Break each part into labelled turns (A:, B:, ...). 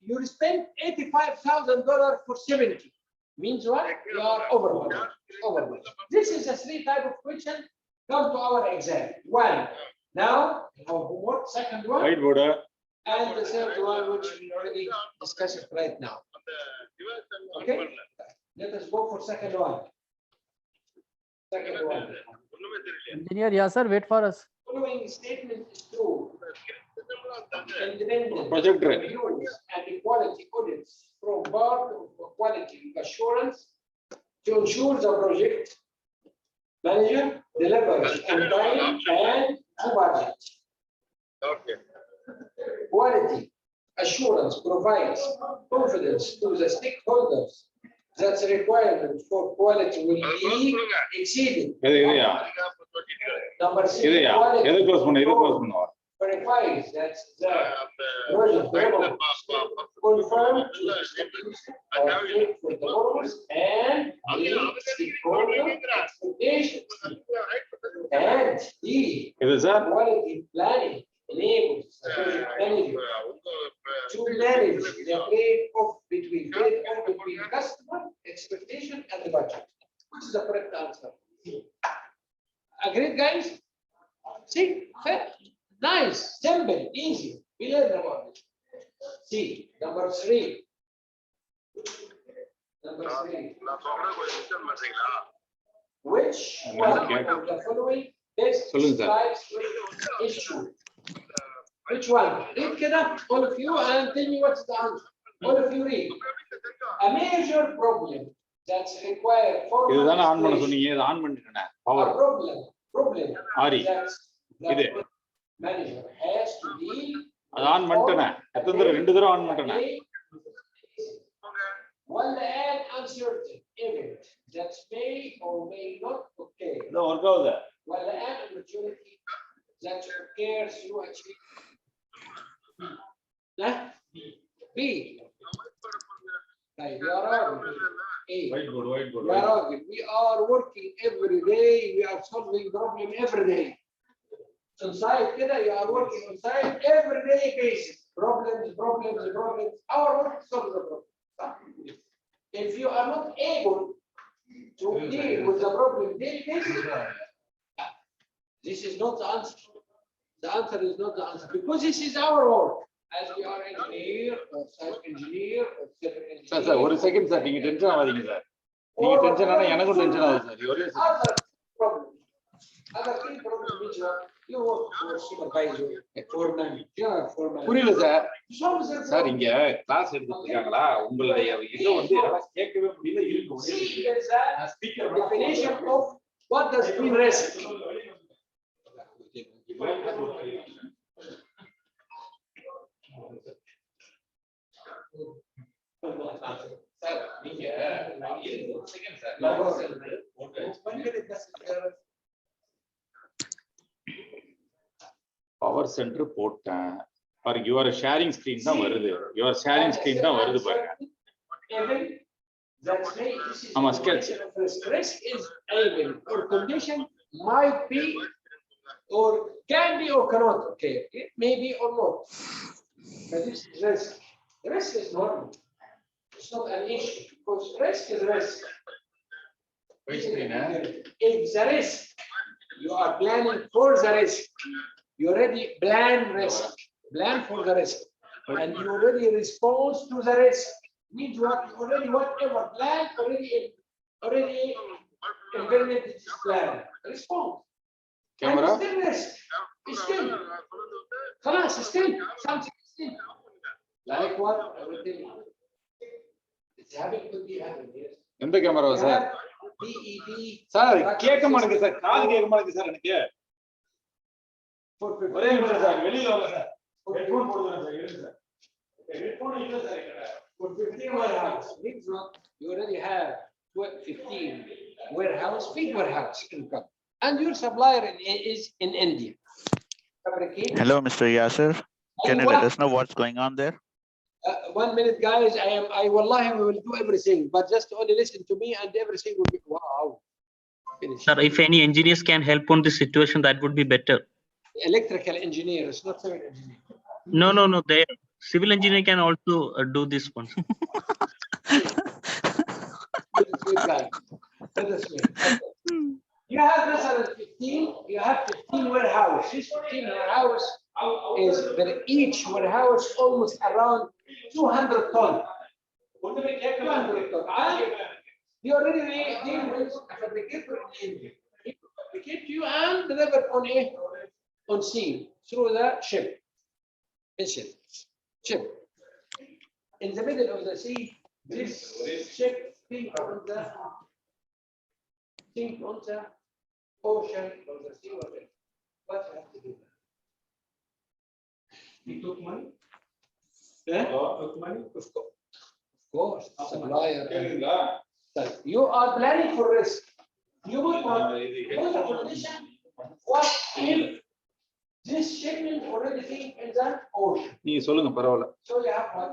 A: you spend $85,000 for 70. Means what? You are over budget. Over budget. This is a 3 type of question come to our exam. One. Now, our homework. Second one.
B: Whiteboard.
A: And the third one, which we already discussed right now. Okay. Let us go for second one. Second one.
C: Engineer, yes, sir. Wait for us.
A: Following statement is true. Independent
B: Project
A: reviews and quality audits from board of quality assurance to ensure the project manager delivers on time and to budget.
D: Okay.
A: Quality assurance provides confidence to the stakeholders that the requirement for quality will be exceeded. Number 3, quality verifies that the project confirmed to the for the borrowers and the stakeholder expectations. And the quality planning enables the project manager to manage the trade-off between customer expectation and the budget. Which is the correct answer? Agreed, guys? See, fair. Nice, simple, easy. We learned about it. See, number 3. Number 3. Which one of the following best describes issue? Which one? Read kida, all of you, and tell me what's the answer. All of you read. A major problem that's required for problem that manager has to deal one and uncertain event that may or may not occur. One and opportunity that occurs through achievement. B. We are working every day. We are solving problem every day. On site, you are working on site every day basis. Problems. Our work solves the problem. If you are not able to deal with the problem daily basis, this is not the answer. The answer is not the answer because this is our work. As we are engineer or site engineer or civil engineer.
B: Sir, one second, sir. You tension avadinga, sir. You tension ana enakku tension avudhu, sir.
A: Other problems. Other key problems which are you work for supervisor, foreman, foreman.
B: புரியல sir. Sir இங்க class எடுத்துட்டு இருக்காங்களா? உங்களுடைய இது வந்து எல்லாம் கேட்கவே முடியல இருக்கு.
A: See, there's a definition of what does mean risk.
B: Power center போட்டேன். பாருங்க your sharing screen தான் வருது. Your sharing screen தான் வருது பாருங்க. ஆமா sketch.
A: Risk is able or condition might be or can be or cannot occur. It may be or not. But this is risk. Risk is normal. It's not an issue because risk is risk. If the risk, you are planning for the risk. You already plan risk. Plan for the risk. And you already respond to the risk. Means what you already whatever plan already implemented this plan. Respond.
B: Camera.
A: And still risk. It's still. Khalas, still. Something still. Like what? I will tell you. It's having to be happening. Yes.
B: எந்த camera sir?
A: DED.
B: Sir கேட்க மாட்டேங்குது sir. காது கேட்க மாட்டேங்குது sir எனக்கு. ஒரே நிமிஷம் sir வெளியில வாங்க சார். ஹெட்போன் போடுறேன் சார் எடுங்க சார். ஹெட்போன் இல்ல சார் என்கிட்ட.
A: For 15 warehouse means what? You already have 15 warehouse, big warehouse income, and your supplier is in India.
E: Hello, Mr. Yasser. Can you let us know what's going on there?
A: 1 minute, guys. Wallahi, we will do everything, but just only listen to me, and everything will be wow. Finish.
F: Sir, if any engineers can help on this situation, that would be better.
A: Electrical engineers, not civil engineer.
F: No. Civil engineer can also do this one.
A: Good guy. Let us wait. You have this 15. You have 15 warehouses. This 15 warehouse is that each warehouse almost around 200 tons. 200 tons. You already deal with a fabricator in India. He fabricate you and deliver on sea through the ship. Ship. In the middle of the sea, this ship think on the ocean or the sea. What you have to do? You took money? Yeah? Took money? Of course. Supplier. You are planning for risk. You would want a condition. What if this shipment already being in the ocean?
B: நீங்க சொல்லுங்க பரவாயில்ல.
A: So you have what?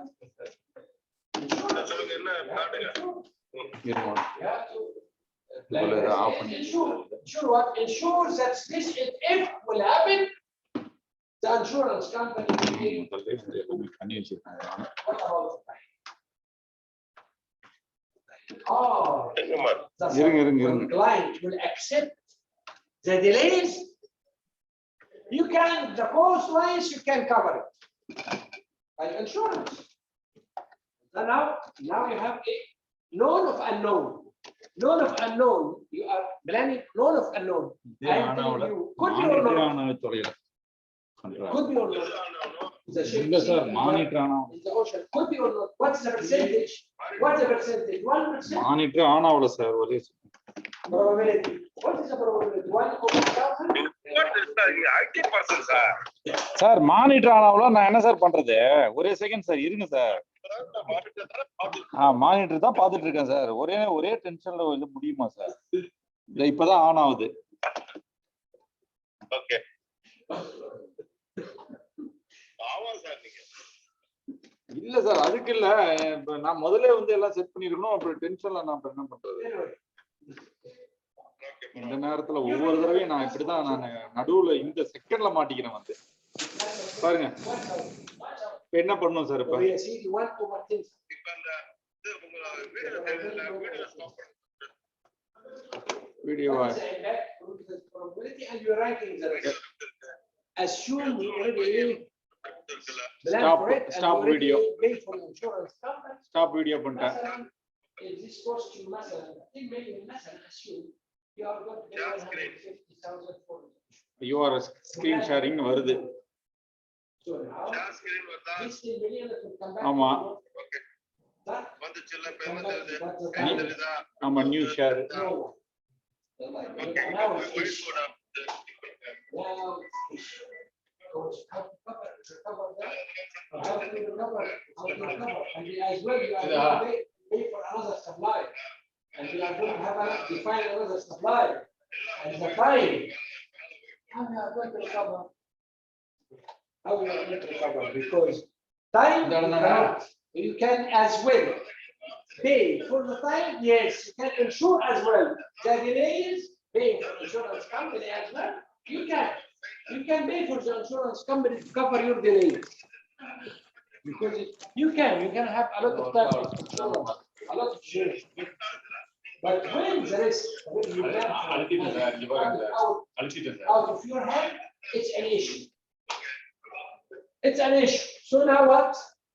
A: Ensure what? Ensure that this if will happen, the insurance company will pay. What about the time? Oh, the client will accept the delays. You can, the coastlines, you can cover it by insurance. So now you have a known of unknown. Known of unknown. You are planning known of unknown. I am telling you, could be or not. Could be or not. The ship in the ocean. Could be or not. What's the percentage? What's the percentage? 1%.
B: Monitor ஆனாவுல sir ஒரே
A: Probability. What is the probability? 1 over 1,000?
B: Sir monitor ஆனாவுல நான் என்ன sir பண்றது? ஒரே second sir இருங்க sir. Monitor தான் பார்த்துட்டு இருக்கேன் சார். ஒரே டென்ஷன்ல வந்து முடியுமா சார்? இப்பதான் ஆன் ஆகுது. ஓகே. இல்ல சார் அதுக்கு இல்ல நான் முதல்ல வந்து எல்லாம் செட் பண்ணிருக்கணும். அப்புறம் டென்ஷன்ல நான் என்ன பண்றது? இந்த நேரத்துல ஒவ்வொரு தடவையும் நான் இப்படிதான் நான் நடுவுல இந்த செகண்ட்ல மாட்டிக்கிறேன் வந்து பாருங்க. என்ன பண்ணும் சார் இப்ப? வீடியோ stop video பண்ணிட்டேன். your screen sharing வருது. ஆமா ஆமா new share.
A: Pay for another supply, and you are going to have to define another supply, and the time. How you are going to recover? How you are going to recover? Because time you can as well pay for the time. Yes, you can insure as well. The delays, pay for the insurance company as well. You can pay for the insurance company to cover your delays. Because you can have a lot of time, a lot of shares. But when there is out of your hand, it's an issue. It's an issue. So now what?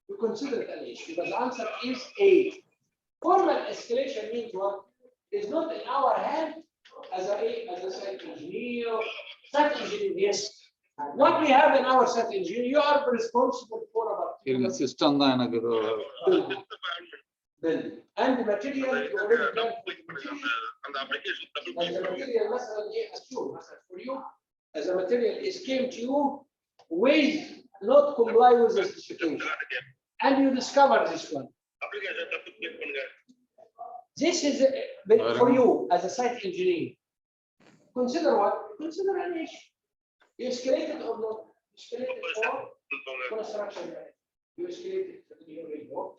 A: You consider it an issue. But the answer is A. Formal escalation means what? It's not in our hand as a site engineer. Site engineer, yes. What we have in our site engineer, you are responsible for about
B: system da enak
A: and the material you already done and the application and the material for you as a material is came to you with not comply with the specification and you discover this one. This is for you as a site engineer. Consider what? Consider an issue. You escalated or not? Escalated for construction. You escalated for your report.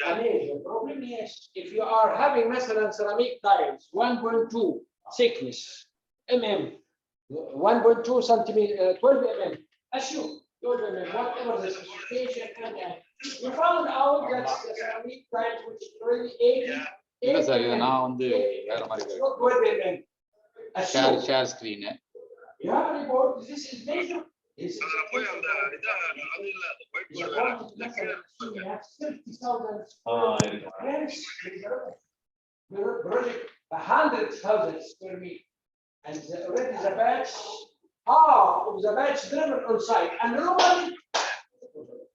A: A major problem, yes. If you are having ceramic tiles, 1.2 thickness, 1.2 centimeter, 12 mm. Assume whatever the specification, and we found out that the ceramic type, which is really 80.
B: இல்ல sir இத நான் வந்து வேற மாதிரி share screen
A: You have a report. This is major. This is project 100,000 square meters, and already the batch, half of the batch driven on site, and nobody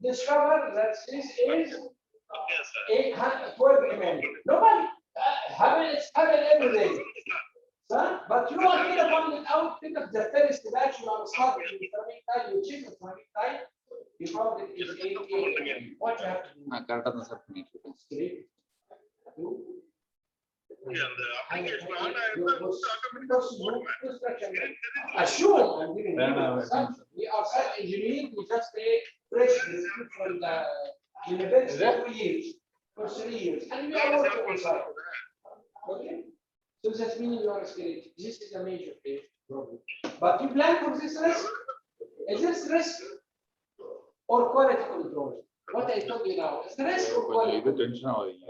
A: discovered that this is 812 mm. Nobody happens every day. But you are going to find it out, pick up the first batch you are starting with ceramic tile, you check the ceramic tile, you found it is 88. What you have to do?
B: கரெக்ட்டா தான் sir பண்ணிட்டு இருக்கேன்.
A: Assume I'm giving you we are site engineering, we just take fresh from the university for 3 years, and we are working on site. Okay? So that means you are scared. This is a major problem. But you plan for this risk? Is this risk or quality control? What I told you now, is risk or quality?
B: இது tension ஆவீங்க.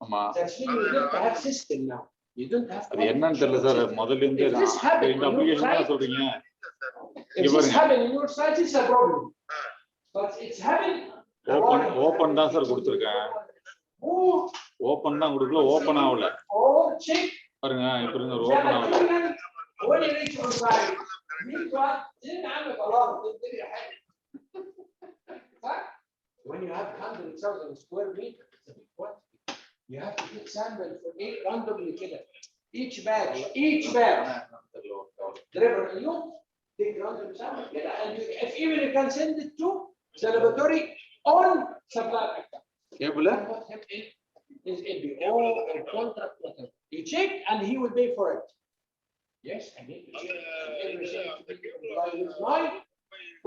B: ஆமா.
A: That's mean you don't have system now. You don't have.
B: அது என்னன்னு தெரியல sir முதல்ல இருந்து இந்த application தான் சொல்றீங்க.
A: If this happen in your site, it's a problem. But it's happening.
B: Open தான் சார் கொடுத்திருக்கேன். ஓபன் தான் கொடுக்கல, ஓபன் ஆகல. பாருங்க இப்ப இருந்து ஒரு ஓபன் ஆகல.
A: When you have 100,000 square meters, you have to get sample for 8 randomly killed. Each batch, deliver you take random sample, and even you can send it to the laboratory on supply.
B: Cable
A: is ABO or contract whatever. You check and he will pay for it. Yes, I need to check everything with my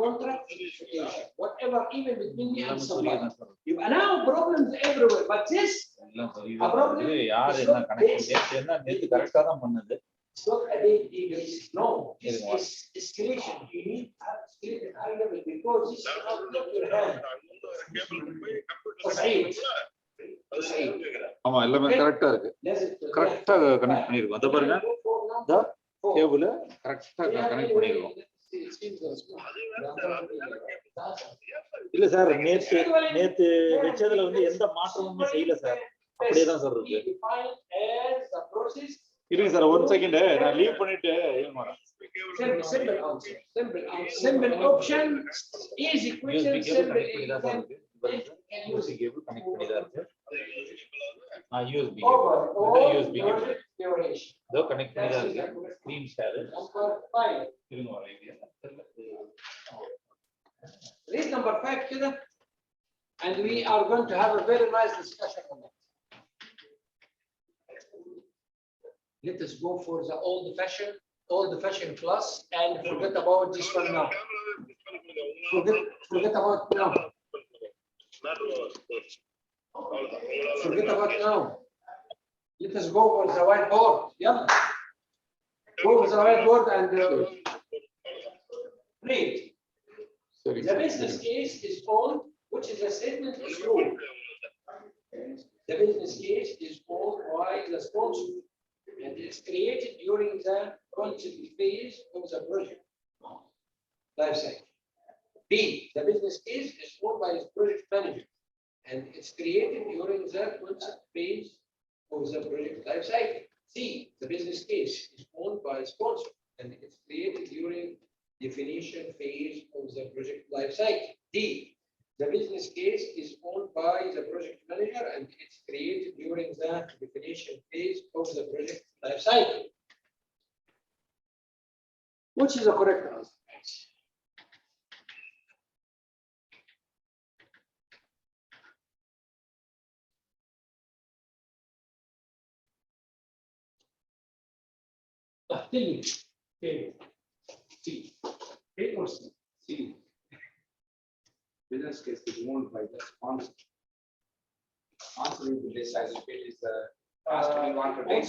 A: contract certification. Whatever, even between me and supply. You allow problems everywhere, but this a problem. It's not a daily basis. No, this is escalation. You need to have escalated high level because this is not your hand.
B: ஆமா எல்லாமே கரெக்ட்டா இருக்கு. கரெக்ட்டா connect பண்ணிருக்கோம். அத பாருங்க. இந்த cable கரெக்ட்டா கனெக்ட் பண்ணிருக்கோம். இல்ல சார் நேத்து வெச்சதுல வந்து எந்த மாற்றமும் செய்யல சார். அப்படியே தான் சார் இருக்கு. இருங்க சார் 1 செகண்ட் நான் லீவ் பண்ணிட்டு ஏன் வரேன்.
A: Simple option, easy question, simple.
B: USB cable connect பண்ணி தான் இருக்கு. யூஎஸ்பி கேபிள் இதோ கனெக்ட் பண்ணி தான் இருக்கு. ஸ்கிரீன் ஷேர் இருங்க வர idea.
A: Read number 5 كده, and we are going to have a very nice discussion on that. Let us go for the old fashion class and forget about this one now. Forget about now. Forget about now. Let us go for the whiteboard. Yeah. Go for the whiteboard and read.
B: Sorry.
A: The business case is owned, which is a statement of rule. The business case is owned by the sponsor and is created during the concept phase of the project life cycle. B, the business case is owned by its project manager and it's created during the concept phase of the project life cycle. C, the business case is owned by a sponsor and it's created during definition phase of the project life cycle. D, the business case is owned by the project manager and it's created during the definition phase of the project life cycle. Which is the correct answer? Tell me. C. A or C? C. Business case is owned by the sponsor. Sponsor will be decided if it is the customer want to take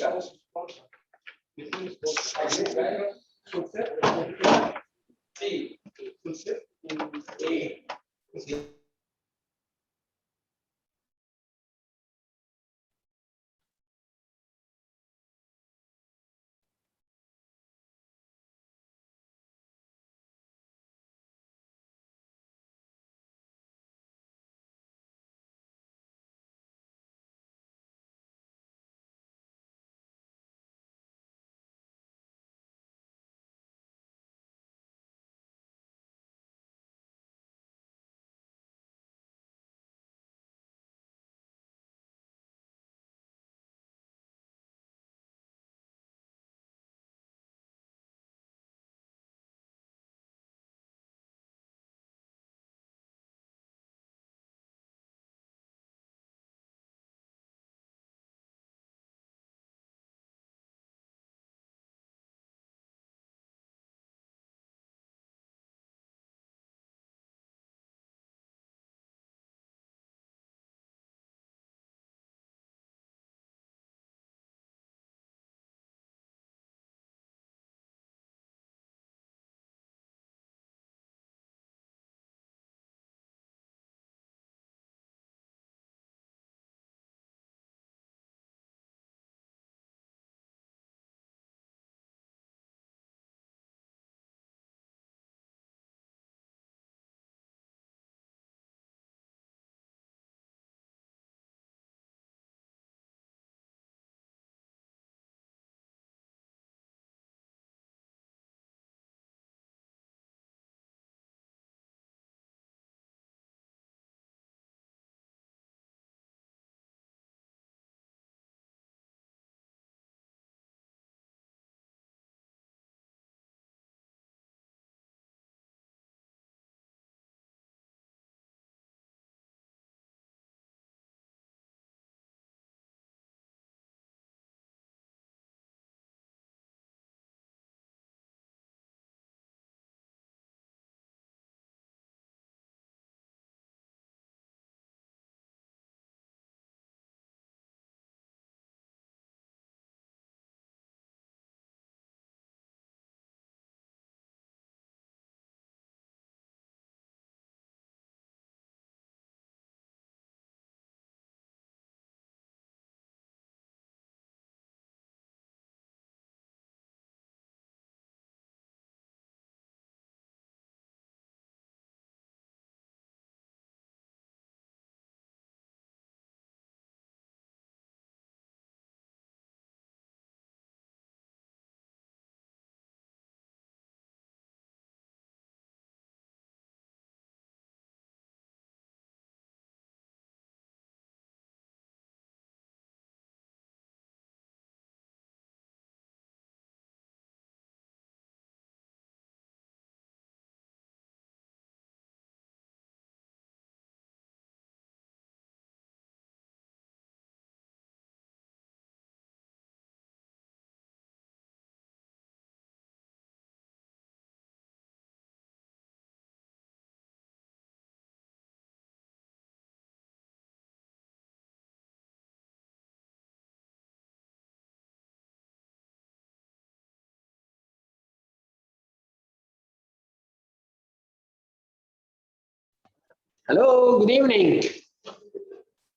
A: Hello, good evening.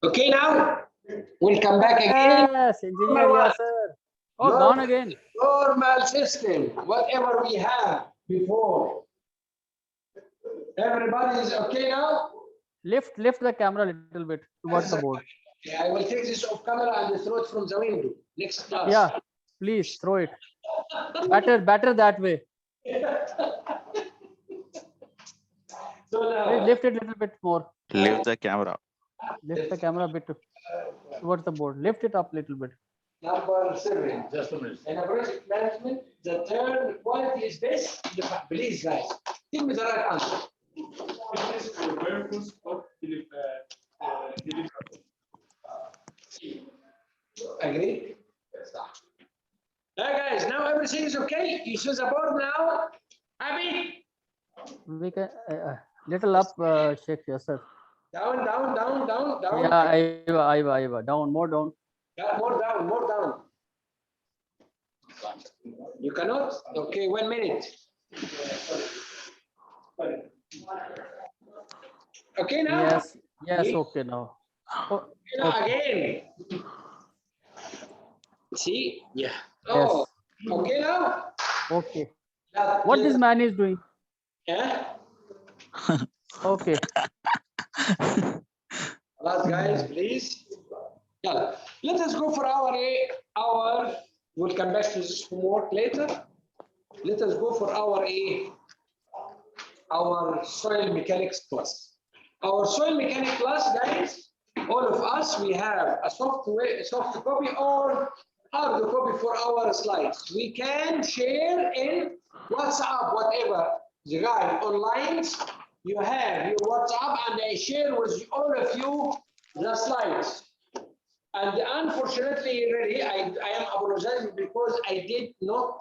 A: Okay, now we'll come back again.
C: Yes, engineer,
A: Number
C: yes,
A: one.
C: sir. Oh, gone again.
A: Normal system, whatever we have before. Everybody is okay now?
C: Lift the camera a little bit towards the board.
A: Okay, I will take this off camera and throw it from the window. Next class.
C: Yeah, please throw it. Better that way.
A: So now,
C: Please lift it a little bit more.
E: Leave the camera.
C: Lift the camera a bit towards the board. Lift it up a little bit.
A: number 7. Just a minute. In a project management, the term quality is best. Please, guys, give me the right answer. Agree? Hey guys, now everything is okay. You see the board now? Happy?
C: We can little up, Sheikh, yes, sir.
A: Down.
C: Yeah, Aiva. Down, more down.
A: Yeah, more down. You cannot? Okay, 1 minute. Okay now?
C: Yes. Yes.
A: Yeah.
C: Okay now. Oh,
A: Again. See? Yeah.
C: yes.
A: Oh, okay now?
C: Okay.
A: That
C: What
A: clear?
C: this man is doing?
A: Yeah?
C: Okay.
A: Last guys, please. Yeah. Let us go for our, we'll come back to this homework later. Let us go for our soil mechanics class. Our soil mechanics class, guys, all of us, we have a soft copy or hard copy for our slides. We can share in WhatsApp, whatever. The guy online, you have your WhatsApp, and I share with all of you the slides. And unfortunately, really, I am apologizing because I did not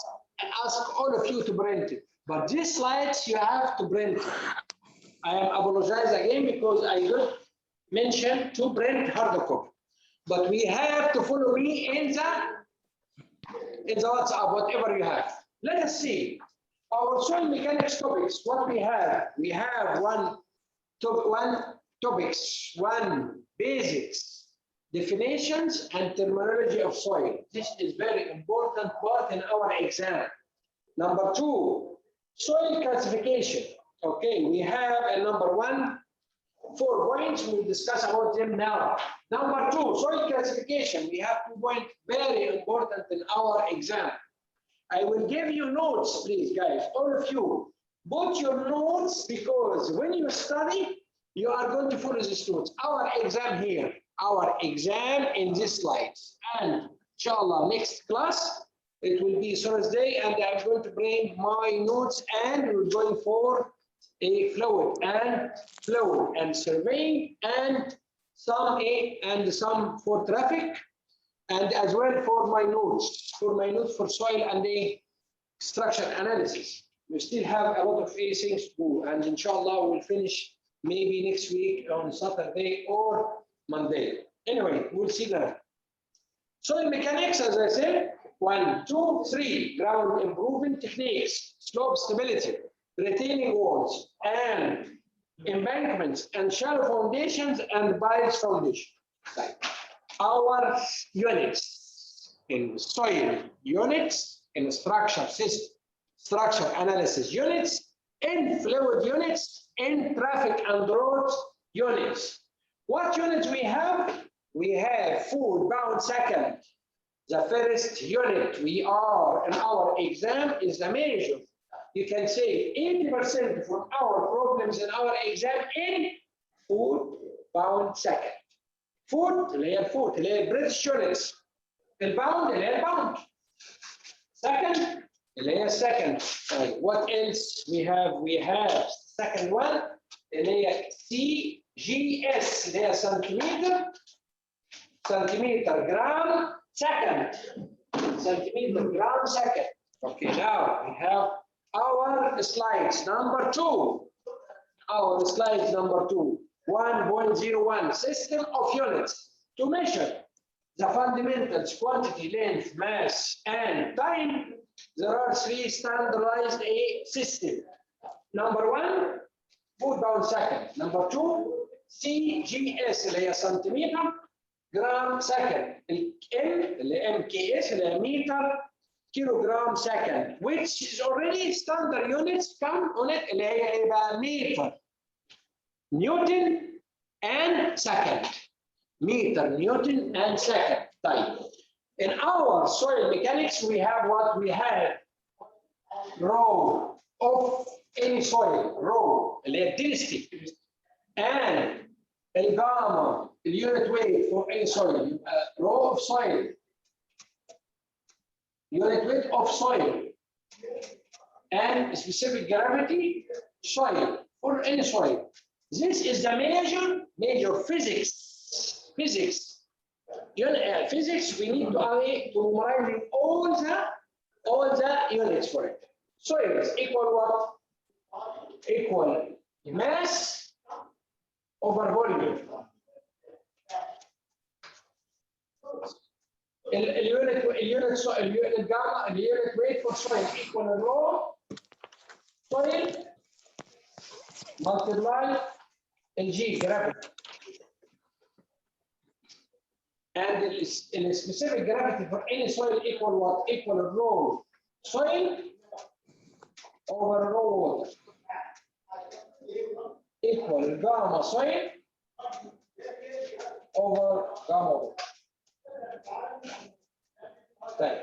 A: ask all of you to print it. But these slides you have to print. I am apologize again because I did mention to print hard copy. But we have to follow me in the WhatsApp, whatever you have. Let us see. Our soil mechanics topics, what we have one topics, one basics, definitions and terminology of soil. This is very important part in our exam. Number 2, soil classification. Okay, we have a number 1, 4 points. We'll discuss about them now. Number 2, soil classification. We have 2 points very important in our exam. I will give you notes, please, guys, all of you. Put your notes because when you study, you are going to follow these notes. Our exam here, our exam in these slides. And inshallah, next class, it will be Thursday, and I'm going to bring my notes, and we're going for a fluid and surveying and some for traffic, and as well for my notes for soil and the structure analysis. We still have a lot of things to do, and inshallah we'll finish maybe next week on Saturday or Monday. Anyway, we'll see that. Soil mechanics, as I said, 1, 2, 3, ground improvement techniques, slope stability, retaining walls, and embankments, and shallow foundations, and bias foundation. Our units in soil units, in structure system, structure analysis units, in fluid units, in traffic and roads units. What units we have? We have food bound second. The first unit we are in our exam is the major. You can say 80% from our problems in our exam in food bound second. Food, layer British units. Bound, layer bound. Second, layer second. What else we have? We have second one, layer CGS, layer centimeter, gram, second. Centimeter, gram, second. Okay, now we have our slides number 2. Our slides number 2. 1.01 system of units to measure the fundamentals, quantity, length, mass, and time. There are 3 standardized system. Number 1, foot bound second. Number 2, CGS اللي هي centimeter, gram second. M اللي MKS اللي هي meter, kilogram second, which is already standard units come on it اللي هي ايه بقى meter. Newton and second. Meter, Newton and second type. In our soil mechanics, we have what we have. Row of any soil, row, density, and gamma, the unit weight for any soil, row of soil, unit weight of soil, and specific gravity soil for any soil. This is the major physics. Physics, we need to memorize all the units for it. Soils equal what? Equal mass over volume. اليونت gamma اليونت weight for soil equal raw soil multiply G gravity. And the specific gravity for any soil equal what? Equal raw soil over raw water. Equal gamma soil over gamma water. Right.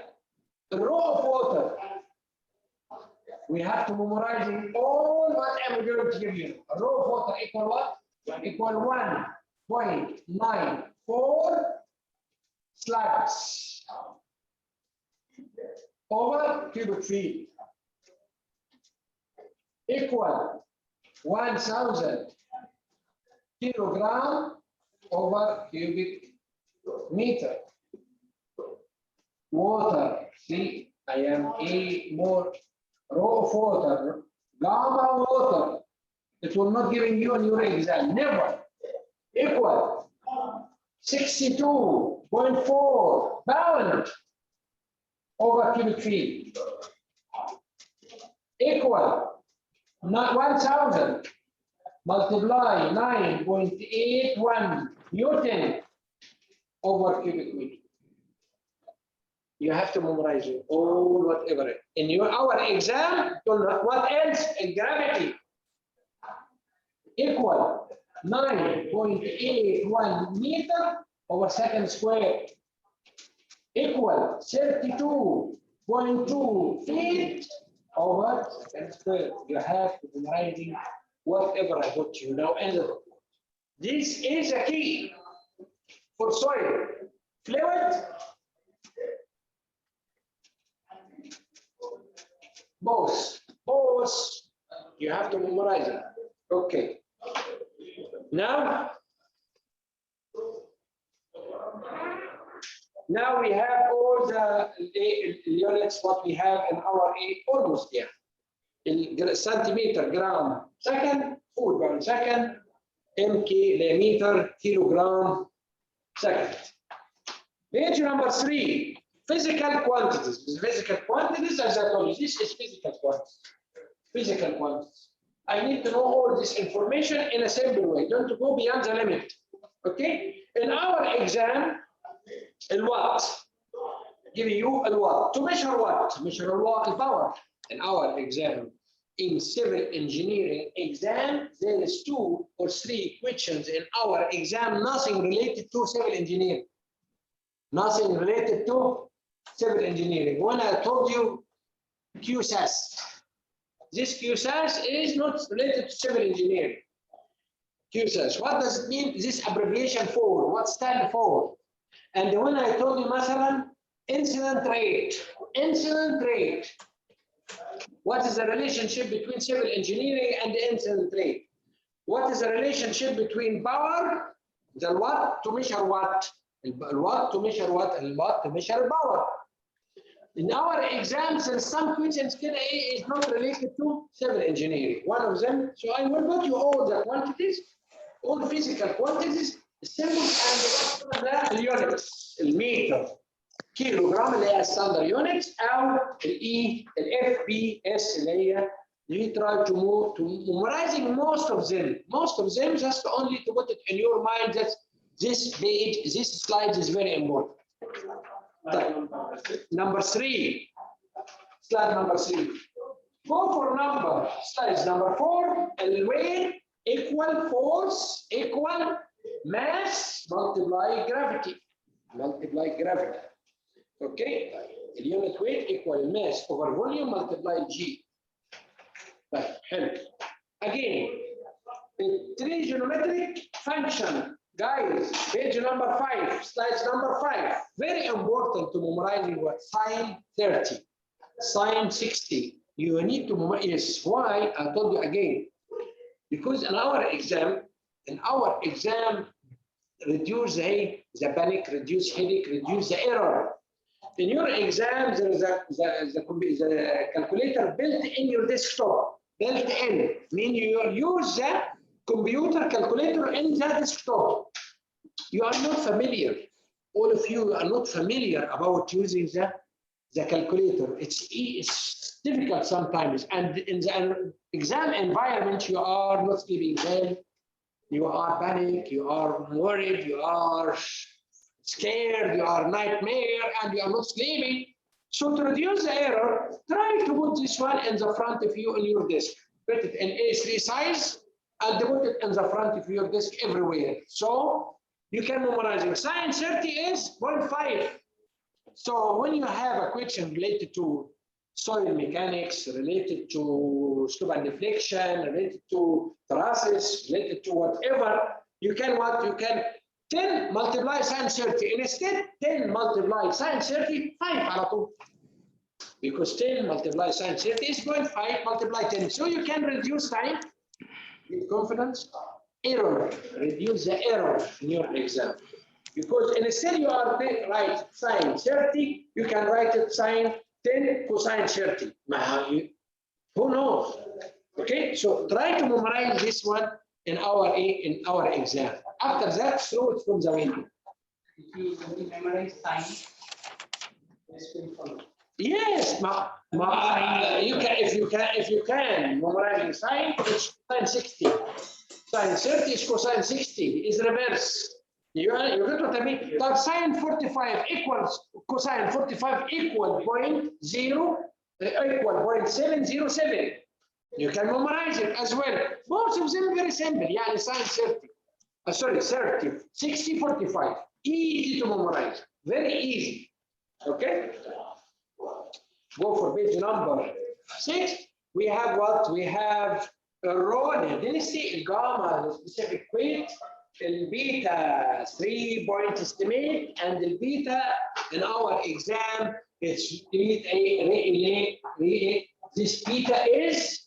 A: The raw of water, we have to memorize all what I'm going to give you. Raw of water equal what? Equal 1.94 slabs over cubic feet. Equal 1,000 kilogram over cubic meter. Water, see, I am a more raw of water, gamma water. It will not giving you in your exam, never. Equal 62.4 pound over cubic feet. Equal 1,000 multiply 9.81 Newton over cubic meter. You have to memorize it all, whatever. In our exam, what else? Gravity. Equal 9.81 meter over second square. Equal 32.2 feet over second square. You have to memorize whatever I put you now. And this is a key for soil. Fluid. Both, you have to memorize it. Okay. Now we have all the units what we have in our almost there. Centimeter, gram, second, foot per second, mk, meter, kilogram, second. Page number 3. Physical quantities. Physical quantities, as I told you, this is physical quantities. Physical quantities. I need to know all this information in a simple way. Don't go beyond the limit. Okay? In our exam, what? Give you what? To measure what? To measure what? The power. In our exam, in civil engineering exam, there is 2 or 3 questions in our exam, nothing related to civil engineering. Nothing related to civil engineering. When I told you QSAS, this QSAS is not related to civil engineering. QSAS, what does it mean? This abbreviation for, what stand for? And when I told you, masalan, incident rate, what is the relationship between civil engineering and the incident rate? What is the relationship between power, the what to measure what? What to measure what, and what to measure power. In our exams, and some questions is not related to civil engineering. One of them, so I will put you all the quantities, all the physical quantities, simple and the units, meter, kilogram اللي هي standard units, أو FPS اللي هي you try to move to memorizing most of them. Most of them just only to put it in your mind that this page, this slide is very important. Number 3, slide number 3. Go for number, slides number 4, and weight equal force equal mass multiply gravity. Okay, the unit weight equal mass over volume multiply G. Right, again, the trigonometric function. Guys, page number 5, slides number 5. Very important to memorizing what sine 30, sine 60. You need to memorize. Yes, why? I told you again. Because in our exam, reduce the panic, reduce headache, reduce the error. In your exam, there is the calculator built in your desktop. Built in, meaning you use the computer calculator in the desktop. You are not familiar. all of you are not familiar about using the calculator. It's difficult sometimes, and in the exam environment, you are not sleeping well, you are panic, you are worried, you are scared, you are nightmare, and you are not sleeping. So to reduce the error, try to put this one in the front of you on your desk. Put it in A3 size and put it in the front of your desk everywhere. So you can memorize it. Sine 30 is 0.5. So when you have a question related to soil mechanics, related to slope and deflection, related to trusses, related to whatever, you can 10 multiply sine 30. Instead, 10 multiply sine 30, 5 على طول. Because 10 multiply sine 30 is 0.5 multiply 10. So you can reduce time with confidence. Error, reduce the error in your exam. Because instead you are right sine 30, you can write it sine 10 cosine 30. Who knows? Okay, so try to memorize this one in our exam. After that, throw it from the window.
C: If you memorize sine, it's very fun.
A: Yes, you can if you can memorizing sine, it's sine 60. Sine 30 is cosine 60, is reverse. You get what I mean? But sine 45 equals cosine 45 equal 0.707. You can memorize it as well. Both of them very simple. Yeah, sine 30. Sorry, 30, 60, 45. Easy to memorize. Very easy. Okay? Go for page number 6. We have what? We have a rho, the density, gamma, the specific weight, the beta 3-point estimate, and the beta in our exam, it's this beta is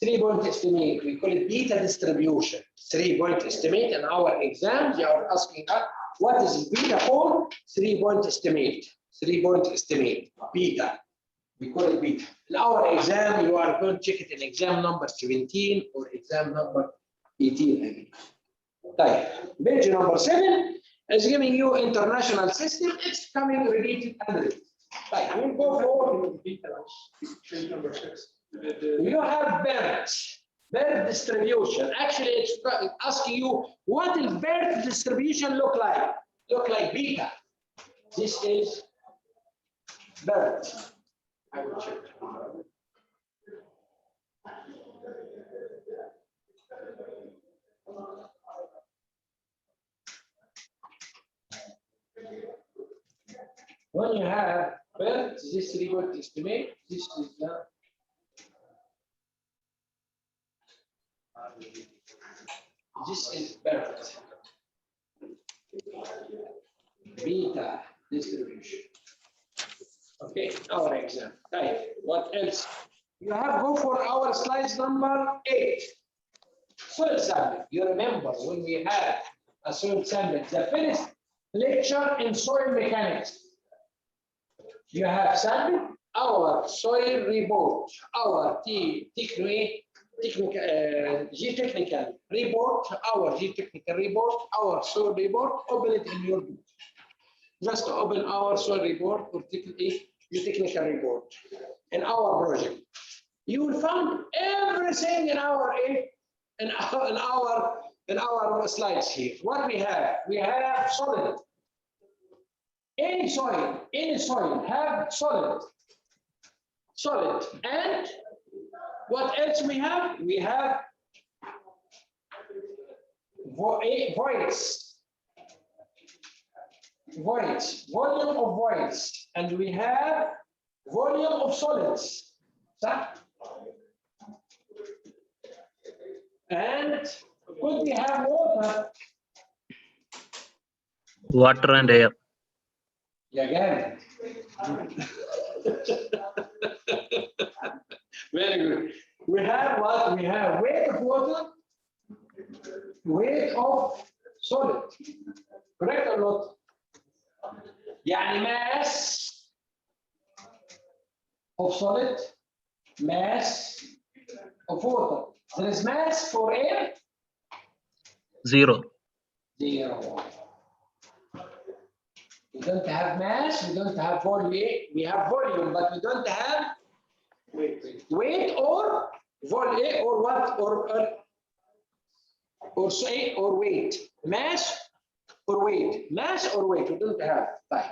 A: 3-point estimate. We call it beta distribution. 3-point estimate in our exam. They are asking us what is beta for? 3-point estimate. 3-point estimate. Beta. We call it beta. In our exam, you are going to check it in exam number 17 or exam number 18, I mean. Right. Page number 7 is giving you international system. It's coming related under it. Right. We'll go for page number 6. You have birth distribution. Actually, it's asking you what does birth distribution look like? Look like beta. This is birth. I will check. When you have birth, this is what estimate. This is the this is birth. Beta distribution. Okay, our exam. Right. What else? You have go for our slides number 8. Soil sample. You remember when we had a soil sample, the first lecture in soil mechanics. You have sample, our soil report, our geotechnical report, our geotechnical report, our soil report. Open it in your book. Just open our soil report or geotechnical report in our project. You will find everything in our slides here. What we have solid. Any soil have solid. And what else we have? We have voids, volume of voids, and we have volume of solids. And could we have water?
F: Water and air.
A: Again. Very good. We have what? We have weight of water, weight of solid. Correct or not? يعني mass of solid, mass of water. There is mass for air?
F: 0.
A: 0. We don't have mass, we don't have volume. We have volume, but we don't have weight or volume or what or say or weight. Mass or weight. Mass or weight. We don't have time.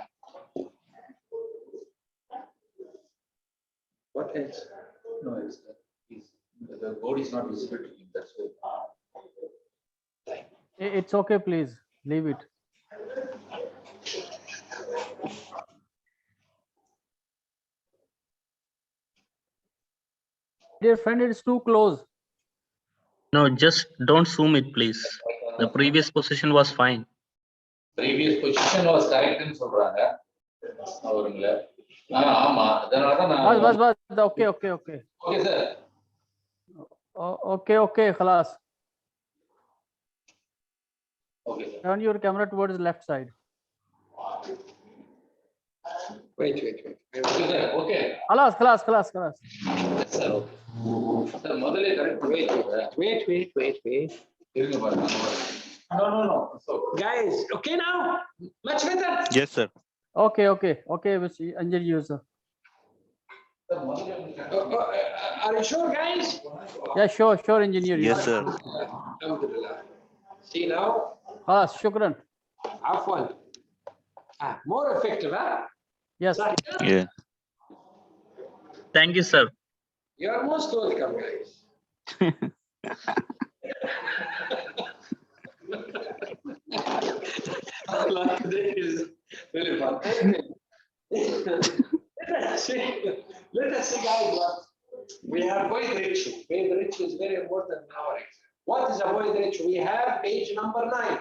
A: What else?
B: No, the board is not visible to him. That's why.
C: It's okay, please leave it. Dear friend, it's too close.
F: No, just don't zoom it, please. The previous position was fine.
B: Previous position was correct ன்னு சொல்றாங்க அவருங்கள. ஆமா அதனால தான் நான்
C: Okay.
B: Okay sir.
C: Okay, خلاص.
B: Okay sir.
C: Turn your camera towards the left side.
A: Wait.
B: Okay sir. Okay.
C: خلاص.
B: Yes sir. Okay. Sir முதல்ல correct
A: Wait.
B: இருங்க பாருங்க. No. So
A: Guys, okay now? Much better?
E: Yes, sir.
C: Okay, Mr. Engineer, sir.
B: sir முதல்ல
A: Are you sure, guys?
C: Yeah, sure, engineer.
E: Yes, sir.
A: Alhamdulillah. See now?
C: خلاص, shukran.
A: Afwan. More effective, huh?
C: Yes.
E: Yeah.
F: Thank you, sir.
A: You are most welcome, guys. Like this is very fun. Let us see, guys, what we have. Void ratio. Void ratio is very important in our exam. What is a void ratio? We have page number 9.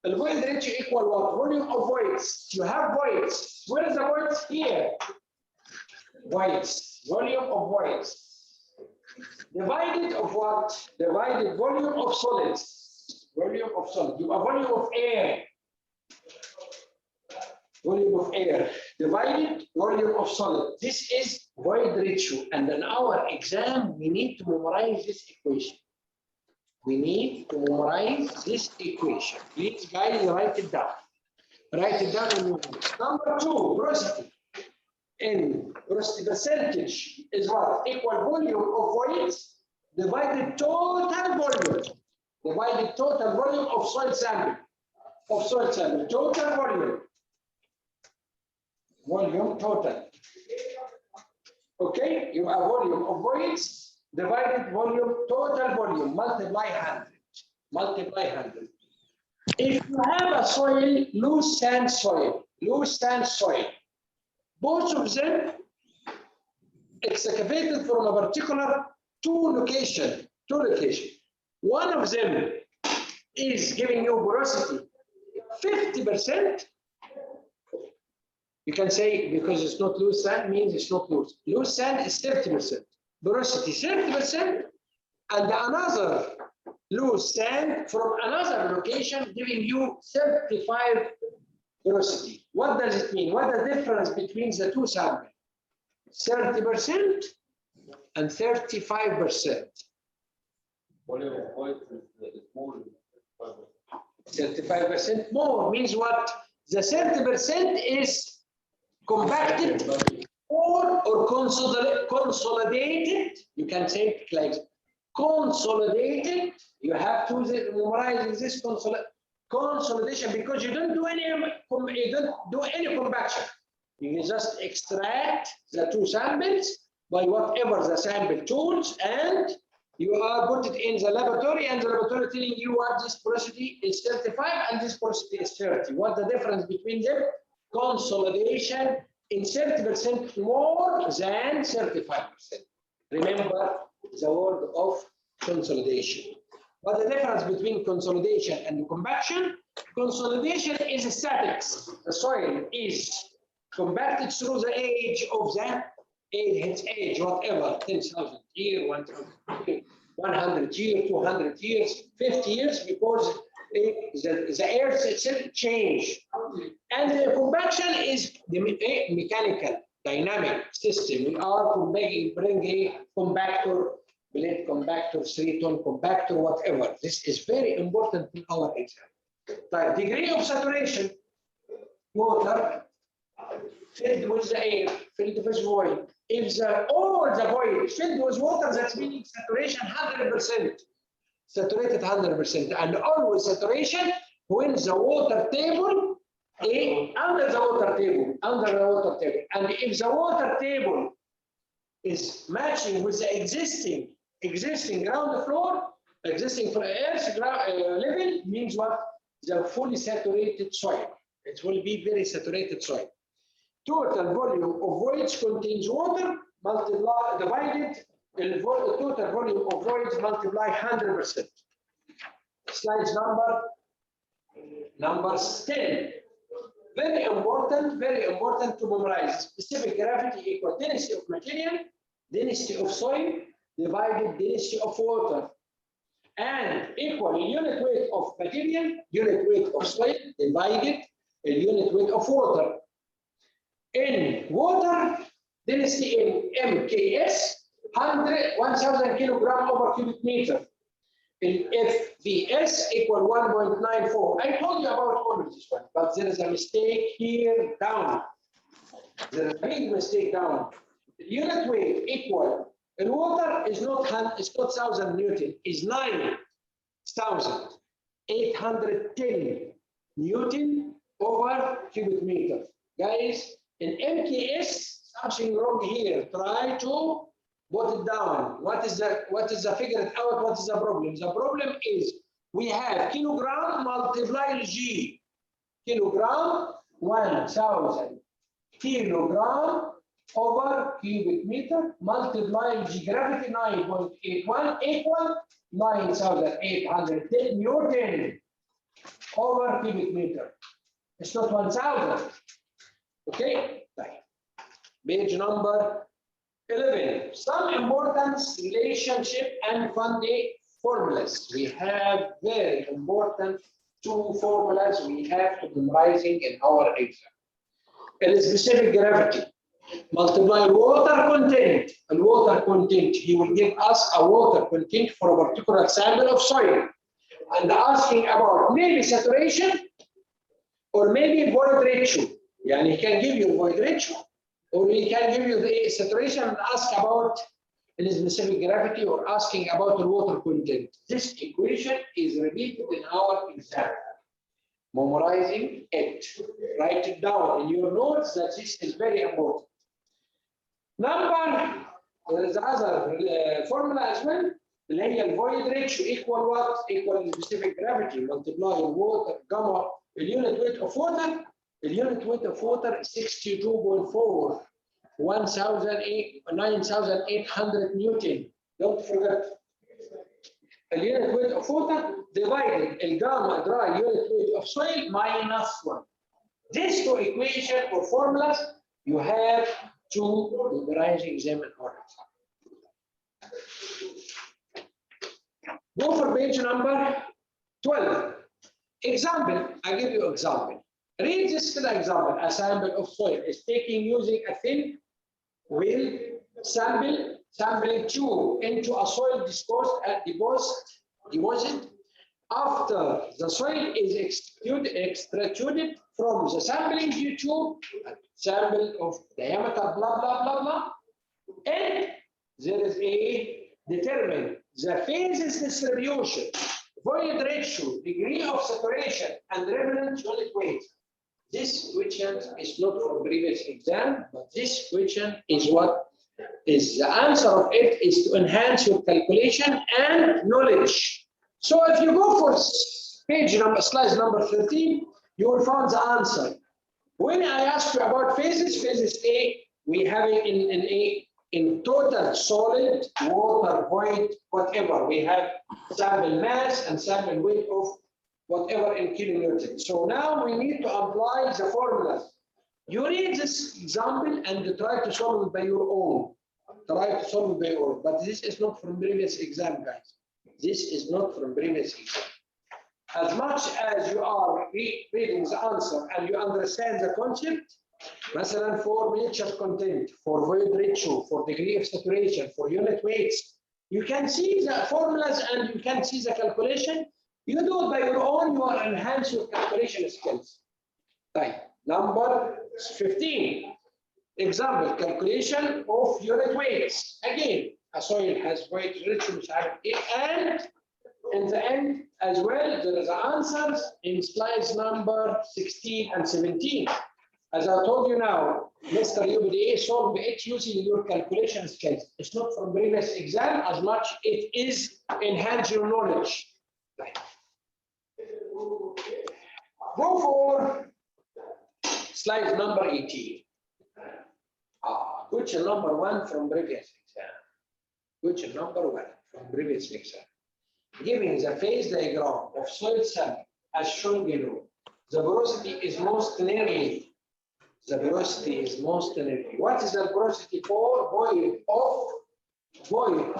A: The void ratio equal what? Volume of voids. You have voids. Where is the voids? Here. Voids. Volume of voids. Divided of what? Divided volume of solids. Volume of solid. You have volume of air. Volume of air. Divided volume of solid. This is void ratio. And in our exam, we need to memorize this equation. We need to memorize this equation. Please, guys, write it down. Write it down in your notes. Number 2, porosity. In porosity percentage is what? Equal volume of voids divided total volume. Divided total volume of soil sample. Total volume. Volume total. Okay, you have volume of voids divided volume, total volume, multiply 100. If you have a soil, loose sand soil, both of them excavated from a particular two location. One of them is giving you porosity 50%. You can say because it's not loose sand means it's not loose. Loose sand is 30%. Porosity 30%, and another loose sand from another location giving you 35 porosity. What does it mean? What is the difference between the two samples? 30% and 35%. 35% more means what? The 30% is compacted or consolidated. You can say it like consolidated. You have to memorize this consolidation because you don't do any compaction. You just extract the two samples by whatever the sample tools, and you are put it in the laboratory, and the laboratory telling you what this porosity is 35 and this porosity is 30. What's the difference between them? Consolidation in 30% more than 35%. Remember the word of consolidation. What's the difference between consolidation and compaction? Consolidation is statics. The soil is compacted through the age of the age, whatever, 10,000 years, 100 years, 200 years, 50 years, because the earth itself change. And the compaction is the mechanical dynamic system. We are bring a compactor, blade compactor, 3-ton compactor, whatever. This is very important in our exam. The degree of saturation water filled with the air, filled with void. If all the void filled with water, that's meaning saturation 100%. Saturated 100%. And always saturation when the water table under the water table. And if the water table is matching with the existing ground floor, existing for earth level, means what? The fully saturated soil. It will be very saturated soil. Total volume of voids contains water, divided the total volume of voids multiply 100%. Slide number 10. Very important to memorize. Specific gravity equal density of material, density of soil, divided density of water. And equal unit weight of material, unit weight of soil, divided unit weight of water. In water, density in MKS, 1,000 kilogram over cubic meter. In FVS equal 1.94. I told you about all of this one, but there is a mistake here down. There is a big mistake down. Unit weight equal in water is not 1,000 Newton, is 9,810 Newton over cubic meter. Guys, in MKS, something wrong here. Try to put it down. What is the figure it out? What is the problem? The problem is we have kilogram multiply G. Kilogram, 1,000 kilogram over cubic meter multiply G. Gravity 9.81 equal 9,810 Newton over cubic meter. It's not 1,000. Okay. Page number 11. Some important relationship and formulas. We have very important two formulas we have to be memorizing in our exam. It is specific gravity. Multiply water content. And water content, he will give us a water content for a particular sample of soil. And asking about maybe saturation or maybe void ratio. Yani he can give you void ratio, or he can give you the saturation and ask about the specific gravity or asking about the water content. This equation is repeated in our exam. Memorizing it. Write it down in your notes that this is very important. There is other formula as well. The void ratio equal what? Equal specific gravity multiply water gamma the unit weight of water. The unit weight of water is 62.4, 9,800 Newton. Don't forget. The unit weight of water divided the gamma dry unit weight of soil minus 1. These two equations or formulas you have to memorize, examine, or go for page number 12. Example, I give you example. Read this example. A sample of soil is taken using a thin wheel sampling tube into a soil deposit. After the soil is extruded from the sampling tube, a sample of diameter blah blah blah blah, and there is a determine the phases distribution, void ratio, degree of saturation, and remnant unit weight. This question is not from previous exam, but this question is what is the answer of it is to enhance your calculation and knowledge. So if you go for slide number 13, you will find the answer. When I ask you about phases A, we have it in total solid, water, void, whatever. We have sample mass and sample weight of whatever in kilonewton. So now we need to apply the formulas. You read this example and you try to solve it by your own. But this is not from previous exam, guys. This is not from previous exam. As much as you are reading the answer and you understand the concept, مثلا for nature content, for void ratio, for degree of saturation, for unit weights, you can see the formulas and you can see the calculation. You do it by your own, you will enhance your calculation skills. Right. Number 15. Example, calculation of unit weights. Again, a soil has weight rich and in the end as well, there is answers in slides number 16 and 17. As I told you now, Mr. UPDA solve it using your calculation skills. It's not from previous exam as much it is enhance your knowledge. Go for slide number 18. Question number 1 from previous exam. Question number 1 from previous exam. Giving the phase diagram of soil sample as shown below, the porosity is most nearly. The porosity is most nearly. What is the porosity for? Void of volume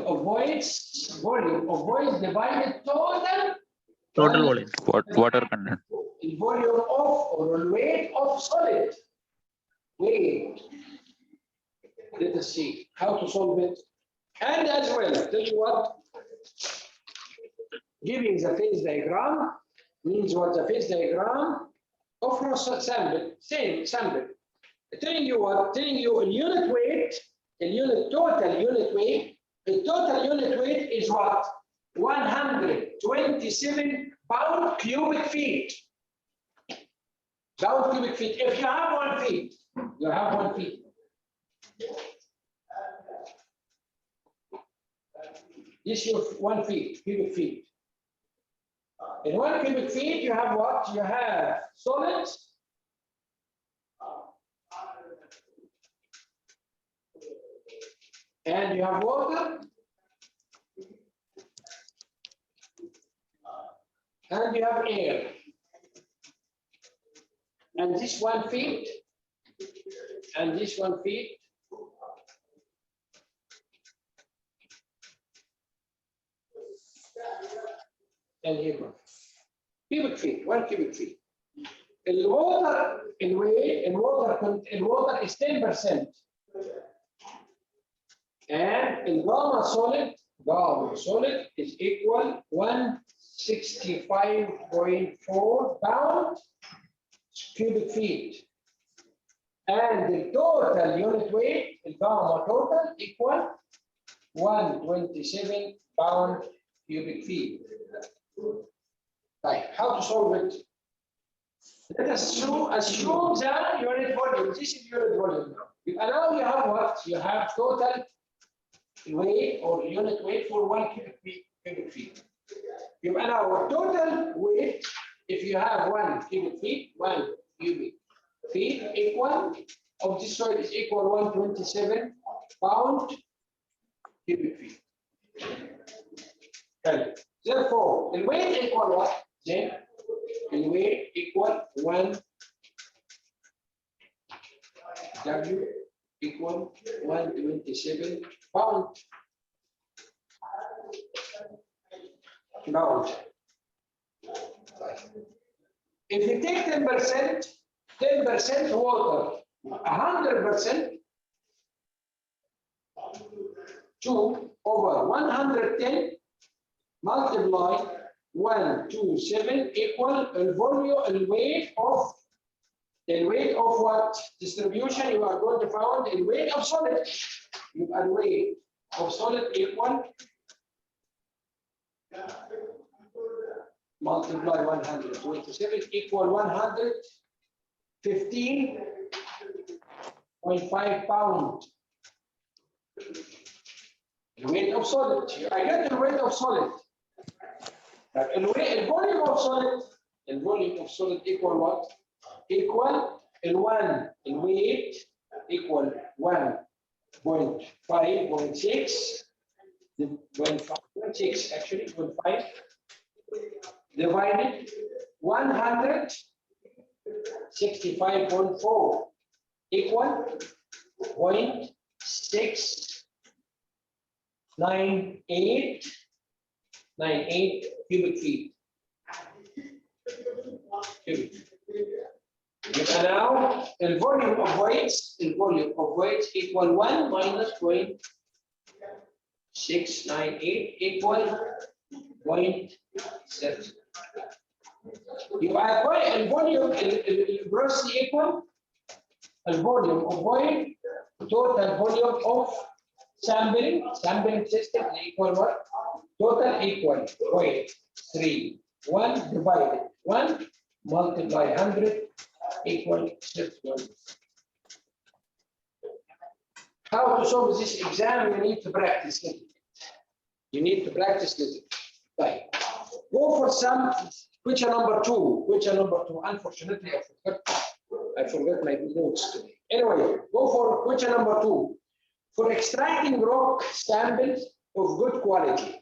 A: of voids divided total
F: volume.
E: Water content.
A: volume of or weight of solid. Weight. Let us see how to solve it. And as well, tell you what, giving the phase diagram means what the phase diagram of a sample, same sample. Telling you what, telling you a unit weight, total unit weight, the total unit weight is what? 127 pound cubic feet. Pound cubic feet. If you have 1 feet, you have 1 feet. This is 1 feet, cubic feet. In 1 cubic feet, you have what? You have solids. And you have water. And you have air. And this 1 feet. And this 1 feet. And here, cubic feet, 1 cubic feet. The water in weight, in water is 10%. And in gamma solid is equal 165.4 pound cubic feet. And the total unit weight, the gamma total, equal 127 pound cubic feet. Right, how to solve it? Let us assume that unit volume. This is unit volume now. And now you have what? You have total weight or unit weight for 1 cubic feet. And our total weight, if you have 1 cubic feet, 1 cubic feet equal of this soil is equal 127 pound cubic feet. Okay. Therefore, the weight equal what? Then the weight equal 1 W equal 127 pound. If you take 10% water, 100%, 2 over 110 multiply 127 equal the volume and weight of what distribution you are going to find in weight of solid. You add weight of solid equal multiply 127 equal 115.5 pound. The weight of solid. I get the weight of solid. The volume of solid equal what? Equal L1 in weight equal 1.5.6. 0.5 actually 0.5 divided 165.4 equal 0.698 cubic feet. And now the volume of weights equal 1 minus 0.698 equal 0.7. يبقى الفوليوم الجروسلي ايكوال الفوليوم اوف بويل total volume of sampling system equal what? Total equal 0.31 divided 1 multiply 100 equal 61. How to solve this exam? You need to practice it. You need to practice it. Right. Go for some question number 2. Question number 2. Unfortunately, I forgot my notes today. Anyway, go for question number 2. For extracting rock samples of good quality.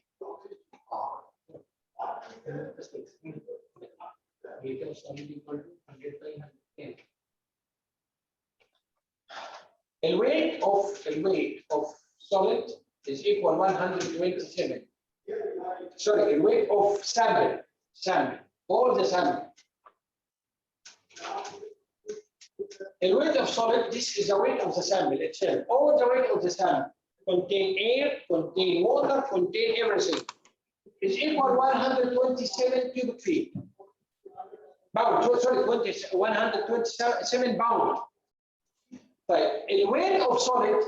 A: The weight of solid is equal 127. Sorry, the weight of sample, all the sample. The weight of solid, this is the weight of the sample itself. All the weight of the sample contain air, contain water, contain everything. Is equal 127 cubic feet. Pound, sorry, 127 pound. Right. The weight of solid